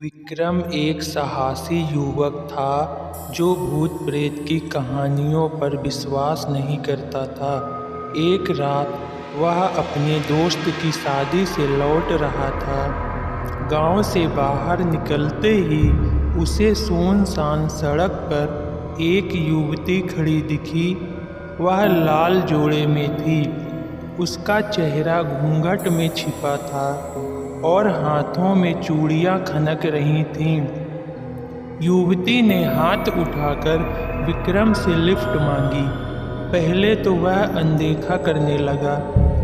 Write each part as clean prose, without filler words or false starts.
विक्रम एक साहसी युवक था जो भूत प्रेत की कहानियों पर विश्वास नहीं करता था। एक रात वह अपने दोस्त की शादी से लौट रहा था। गांव से बाहर निकलते ही उसे सुनसान सड़क पर एक युवती खड़ी दिखी। वह लाल जोड़े में थी। उसका चेहरा घूंघट में छिपा था और हाथों में चूड़ियां खनक रही थीं। युवती ने हाथ उठाकर विक्रम से लिफ्ट मांगी। पहले तो वह अनदेखा करने लगा,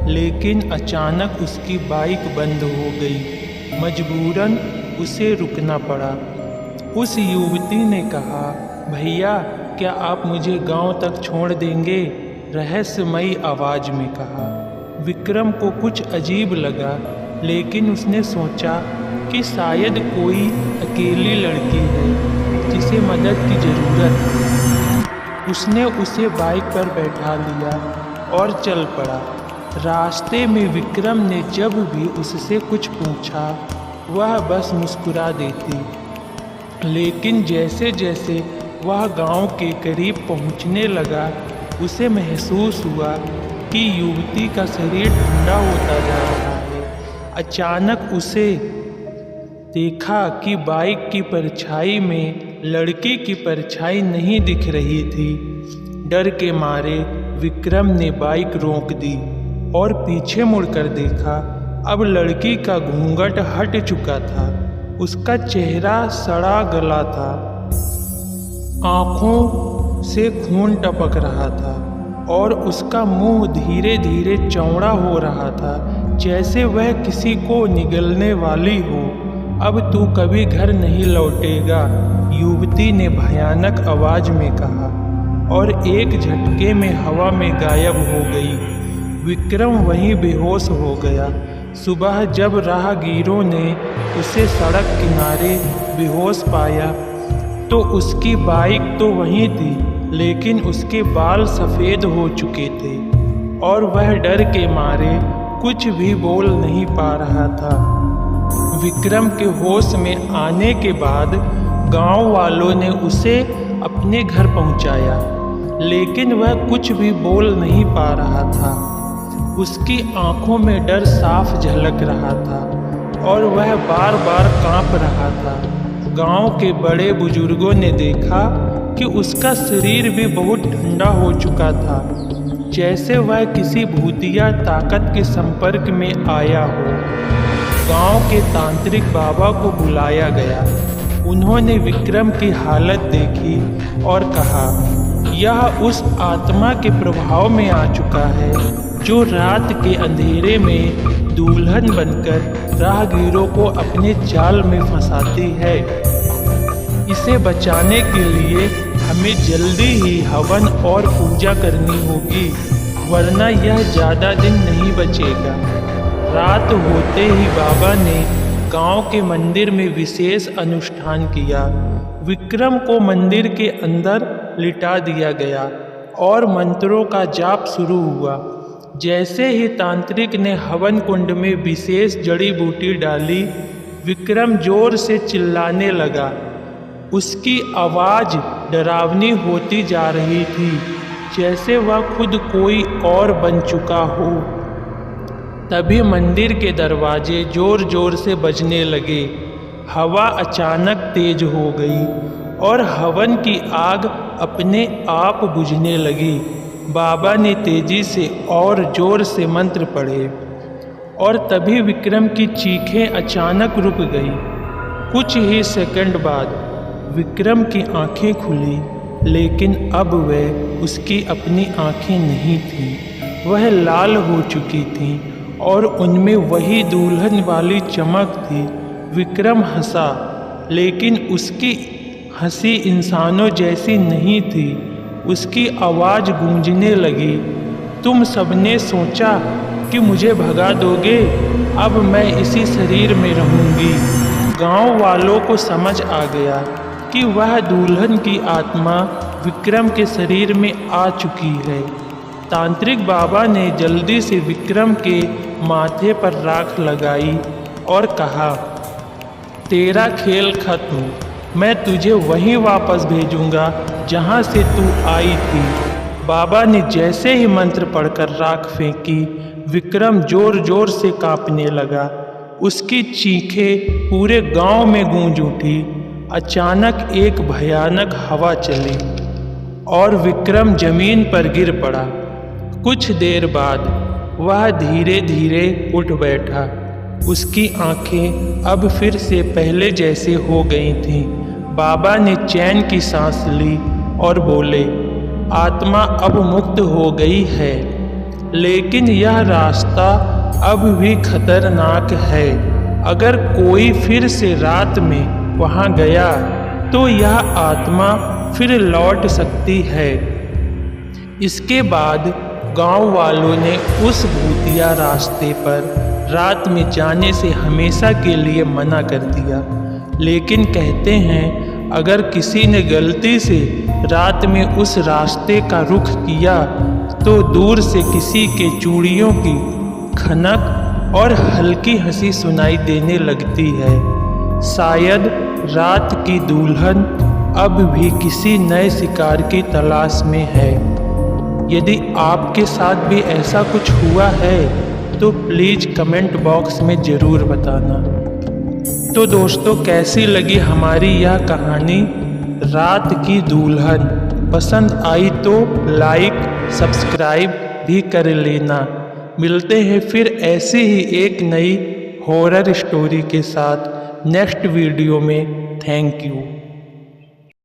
लेकिन अचानक उसकी बाइक बंद हो गई। मजबूरन उसे रुकना पड़ा। उस युवती ने कहा, भैया क्या आप मुझे गांव तक छोड़ देंगे? रहस्यमयी आवाज में कहा। विक्रम को कुछ अजीब लगा, लेकिन उसने सोचा कि शायद कोई अकेली लड़की है जिसे मदद की ज़रूरत है। उसने उसे बाइक पर बैठा लिया और चल पड़ा। रास्ते में विक्रम ने जब भी उससे कुछ पूछा, वह बस मुस्कुरा देती। लेकिन जैसे जैसे वह गांव के करीब पहुंचने लगा, उसे महसूस हुआ कि युवती का शरीर ठंडा होता जा रहा है। अचानक उसे देखा कि बाइक की परछाई में लड़की की परछाई नहीं दिख रही थी। डर के मारे विक्रम ने बाइक रोक दी और पीछे मुड़कर देखा। अब लड़की का घूंघट हट चुका था। उसका चेहरा सड़ा गला था, आंखों से खून टपक रहा था और उसका मुंह धीरे धीरे चौड़ा हो रहा था, जैसे वह किसी को निगलने वाली हो। अब तू कभी घर नहीं लौटेगा, युवती ने भयानक आवाज में कहा और एक झटके में हवा में गायब हो गई। विक्रम वहीं बेहोश हो गया। सुबह जब राहगीरों ने उसे सड़क किनारे बेहोश पाया तो उसकी बाइक तो वहीं थी, लेकिन उसके बाल सफ़ेद हो चुके थे और वह डर के मारे कुछ भी बोल नहीं पा रहा था। विक्रम के होश में आने के बाद गांव वालों ने उसे अपने घर पहुंचाया, लेकिन वह कुछ भी बोल नहीं पा रहा था। उसकी आंखों में डर साफ झलक रहा था और वह बार बार कांप रहा था। गांव के बड़े बुजुर्गों ने देखा कि उसका शरीर भी बहुत ठंडा हो चुका था, जैसे वह किसी भूतिया ताकत के संपर्क में आया हो। गांव के तांत्रिक बाबा को बुलाया गया। उन्होंने विक्रम की हालत देखी और कहा, यह उस आत्मा के प्रभाव में आ चुका है जो रात के अंधेरे में दुल्हन बनकर राहगीरों को अपने जाल में फंसाती है। इसे बचाने के लिए हमें जल्दी ही हवन और पूजा करनी होगी, वरना यह ज़्यादा दिन नहीं बचेगा। रात होते ही बाबा ने गांव के मंदिर में विशेष अनुष्ठान किया। विक्रम को मंदिर के अंदर लिटा दिया गया और मंत्रों का जाप शुरू हुआ। जैसे ही तांत्रिक ने हवन कुंड में विशेष जड़ी बूटी डाली, विक्रम जोर से चिल्लाने लगा। उसकी आवाज़ डरावनी होती जा रही थी, जैसे वह खुद कोई और बन चुका हो। तभी मंदिर के दरवाजे जोर जोर से बजने लगे। हवा अचानक तेज हो गई और हवन की आग अपने आप बुझने लगी। बाबा ने तेजी से और जोर से मंत्र पढ़े और तभी विक्रम की चीखें अचानक रुक गई। कुछ ही सेकंड बाद विक्रम की आंखें खुली, लेकिन अब वह उसकी अपनी आंखें नहीं थीं। वह लाल हो चुकी थीं और उनमें वही दुल्हन वाली चमक थी। विक्रम हंसा, लेकिन उसकी हंसी इंसानों जैसी नहीं थी। उसकी आवाज़ गूंजने लगी, तुम सबने सोचा कि मुझे भगा दोगे, अब मैं इसी शरीर में रहूंगी। गांव वालों को समझ आ गया कि वह दुल्हन की आत्मा विक्रम के शरीर में आ चुकी है। तांत्रिक बाबा ने जल्दी से विक्रम के माथे पर राख लगाई और कहा, तेरा खेल खत्म। मैं तुझे वहीं वापस भेजूंगा जहां से तू आई थी। बाबा ने जैसे ही मंत्र पढ़कर राख फेंकी, विक्रम जोर जोर से कांपने लगा। उसकी चीखें पूरे गांव में गूंज उठी। अचानक एक भयानक हवा चली और विक्रम जमीन पर गिर पड़ा। कुछ देर बाद वह धीरे धीरे उठ बैठा। उसकी आंखें अब फिर से पहले जैसे हो गई थीं। बाबा ने चैन की सांस ली और बोले, आत्मा अब मुक्त हो गई है, लेकिन यह रास्ता अब भी खतरनाक है। अगर कोई फिर से रात में वहां गया तो यह आत्मा फिर लौट सकती है। इसके बाद गांव वालों ने उस भूतिया रास्ते पर रात में जाने से हमेशा के लिए मना कर दिया। लेकिन कहते हैं अगर किसी ने गलती से रात में उस रास्ते का रुख किया तो दूर से किसी के चूड़ियों की खनक और हल्की हंसी सुनाई देने लगती है। शायद रात की दुल्हन अब भी किसी नए शिकार की तलाश में है। यदि आपके साथ भी ऐसा कुछ हुआ है तो प्लीज़ कमेंट बॉक्स में ज़रूर बताना। तो दोस्तों, कैसी लगी हमारी यह कहानी रात की दुल्हन? पसंद आई तो लाइक सब्सक्राइब भी कर लेना। मिलते हैं फिर ऐसी ही एक नई हॉरर स्टोरी के साथ नेक्स्ट वीडियो में। Thank you.